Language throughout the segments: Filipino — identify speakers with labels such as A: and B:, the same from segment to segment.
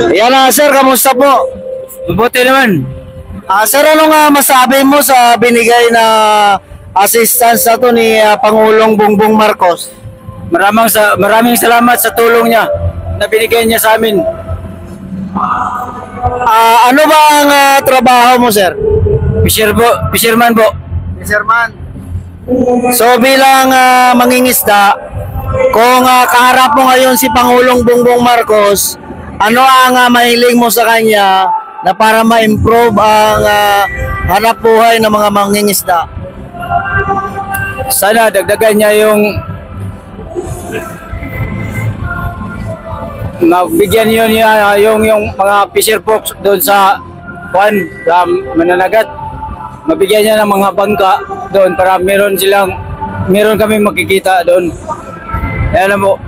A: Yan sir, kamusta po?
B: Mabuti naman.
A: Sir, ano nga masabi mo sa binigay na assistance na to ni Pangulong Bongbong Marcos?
B: Maraming salamat sa tulong niya na binigay niya sa amin.
A: Ano ba ang trabaho mo, sir?
B: Fisherman po.
A: Fisherman. So bilang mangingisda, kung kaharap mo ngayon si Pangulong Bongbong Marcos, ano ang mahiling mo sa kanya na para ma-improve ang hanap buhay ng mga mangingisda?
B: Sana dagdagan niya yung mabigyan niya yung mga fisher folks doon sa mananagat. Mabigyan niya ng mga bangka doon para meron kami makikita doon. Ayan na po.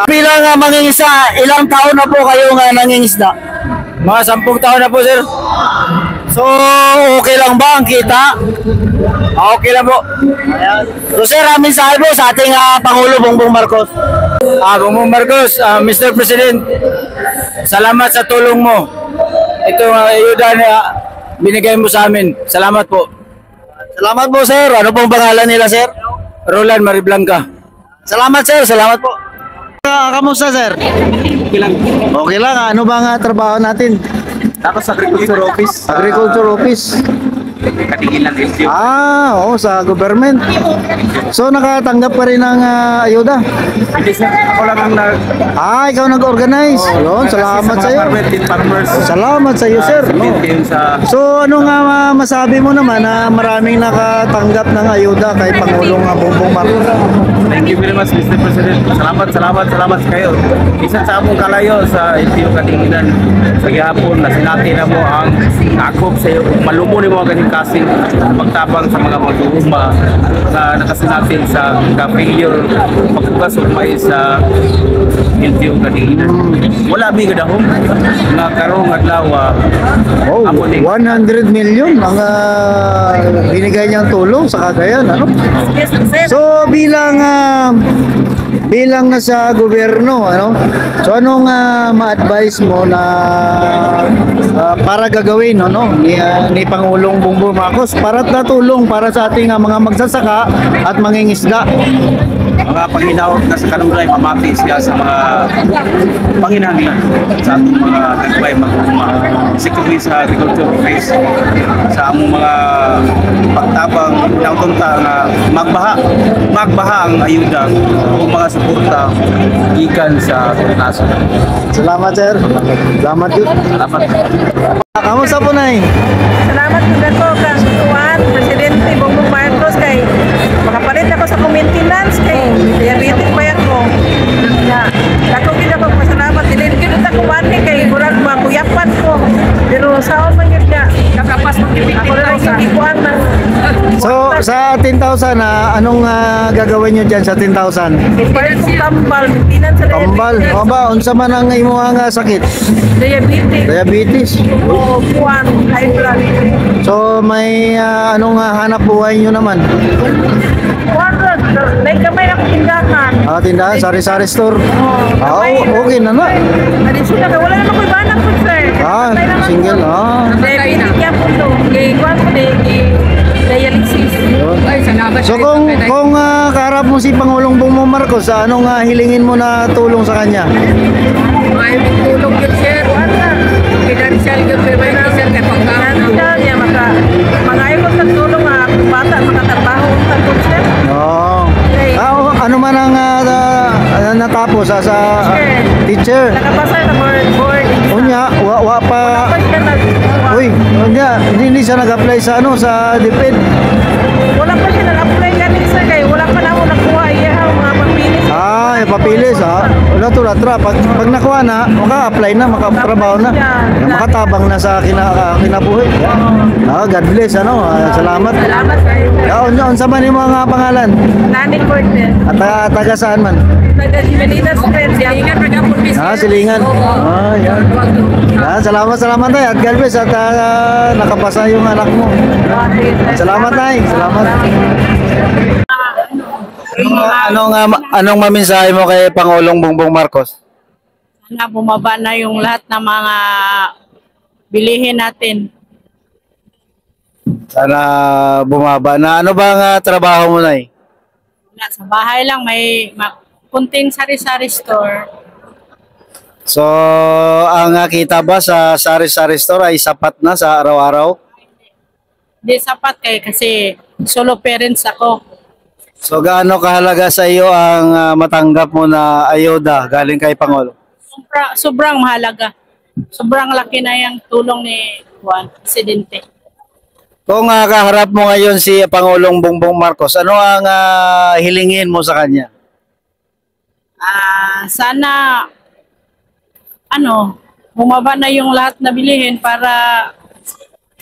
A: Bilang mangingisda, ilang taon na po kayo nangingisda?
B: Mga 10 taon na po, sir.
A: So, okay lang ba ang kita?
B: Okay lang po.
A: So, sir, mensahe po sa ating Pangulo Bongbong Marcos.
B: Bongbong Marcos, Mr. President, salamat sa tulong mo. Ito ang ayuda na binigay mo sa amin. Salamat po.
A: Salamat po, sir. Ano pong pangalan nila, sir?
B: Roland Mariblanca.
A: Salamat, sir. Salamat po. Kamusta, sir?
B: Okay lang.
A: Okay lang. Ano ba nga trabaho natin?
B: Ako sa Agriculture Office.
A: Agriculture Office.
B: Katingin lang LGU.
A: Oo, sa government. So, nakatanggap ka rin ng ayuda?
B: Hindi, sir. Ako lang ang
A: ikaw nag-organize. Yun, salamat sa iyo. Salamat sa iyo, sir. So, ano nga masabi mo naman na maraming nakatanggap ng ayuda kay Pangulong Bongbong Marcos?
B: Thank you very much, Mr. President. Salamat kayo. Isa sa among kalayo sa LGU Katinginan. Sa gihapon na sinati na mo ang akop sa iyo. Malumo ni mo ang ganing kasing pagtabang sa mga mag-uuma na nakasinatin sa ka-failure pagbukas o may sa LGU Katinginan. Wala mi gadahom na karong adlaw
A: 100 million ang binigay niyang tulong sa Cagayan, ano? So bilang nasa gobyerno, ano? So anong ma-advise mo na para gagawin, ano, ni Pangulong Bongbong Marcos para natulong para sa ating mga magsasaka at mangingisda?
B: Mga panghinahon na sa kalungray, mamati siya sa mga panginahanglan sa ating mga nagpay secretary sa Agriculture Office sa among mga pagtabang nautunta nga magbaha ang ayuda o mga suporta gikan sa naso.
A: Salamat, sir. Salamat yun.
B: Salamat.
A: Kamusta po, Nay?
C: Salamat juga ko kang Tuan Presidente Bongbong Marcos kay makapalit ako sa maintenance kay diabetic pa ako. Ya, ako gid ako pasalamat din gid ako wani kay murag makuyapan ko. Pero saon man gyud ka kakapas mo ako lang sa ikuan man.
A: So sa 10,000 anong gagawin niyo diyan sa 10,000?
C: Ipalit ko tambal maintenance sa
A: Tambal. O ba unsa man ang imong sakit?
C: diabetic.
A: Diabetes.
C: O kuan high blood.
A: So may anong hanap buhay niyo naman?
C: May kamay ako tindahan.
A: Tindahan, sari-sari store. Okay na na.
C: Ari sila wala na ko ibanag po sir.
A: Single.
C: Diabetic yan po to. Kay kuan ko dialysis.
A: So kung kaharap mo si Pangulong Bongbong Marcos, anong hilingin mo na tulong sa kanya?
C: May tulong yun sir. Financial yun pero may financial kay pagkakas niya mga ayos sa tulong bata makatrabaho sa sir.
A: Ano man ang natapos sa teacher?
C: Nakapasa na board.
A: Unya, wa pa. Uy, hindi siya nag-apply sa sa DepEd.
C: Wala pa siya nag-apply ganun sir kay wala pa na ako nakuha iya mga papilis.
A: Papilis Wala to latra. Pag nakuha na, maka-apply na, makatrabaho na. Makatabang na sa kinabuhi. God bless, salamat.
C: Salamat kayo.
A: Unsa man yung mga pangalan?
C: Nani Cortez.
A: At taga saan man?
C: Taga Jimenez Friends. Silingan pa kapon business.
A: Silingan. Yan. Salamat tayo. At God bless at nakapasa yung anak mo. Salamat tayo. Salamat. Anong mamensahe mo kay Pangulong Bongbong Marcos?
D: Sana bumaba na yung lahat ng mga bilihin natin.
A: Sana bumaba na. Ano bang trabaho mo, Nay?
D: Wala, sa bahay lang may kunting sari-sari store.
A: So, ang kita ba sa sari-sari store ay sapat na sa araw-araw?
D: Hindi sapat kasi solo parents ako.
A: So, gaano kahalaga sa iyo ang matanggap mo na ayuda galing kay Pangulo?
D: Sobrang mahalaga. Sobrang laki na yung tulong ni Juan, Presidente.
A: Kung kaharap mo ngayon si Pangulong Bongbong Marcos, ano ang hilingin mo sa kanya?
D: Sana bumaba na yung lahat na bilihin para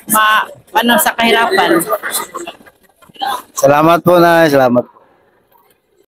D: sa kahirapan.
A: Salamat po, Nay. Salamat.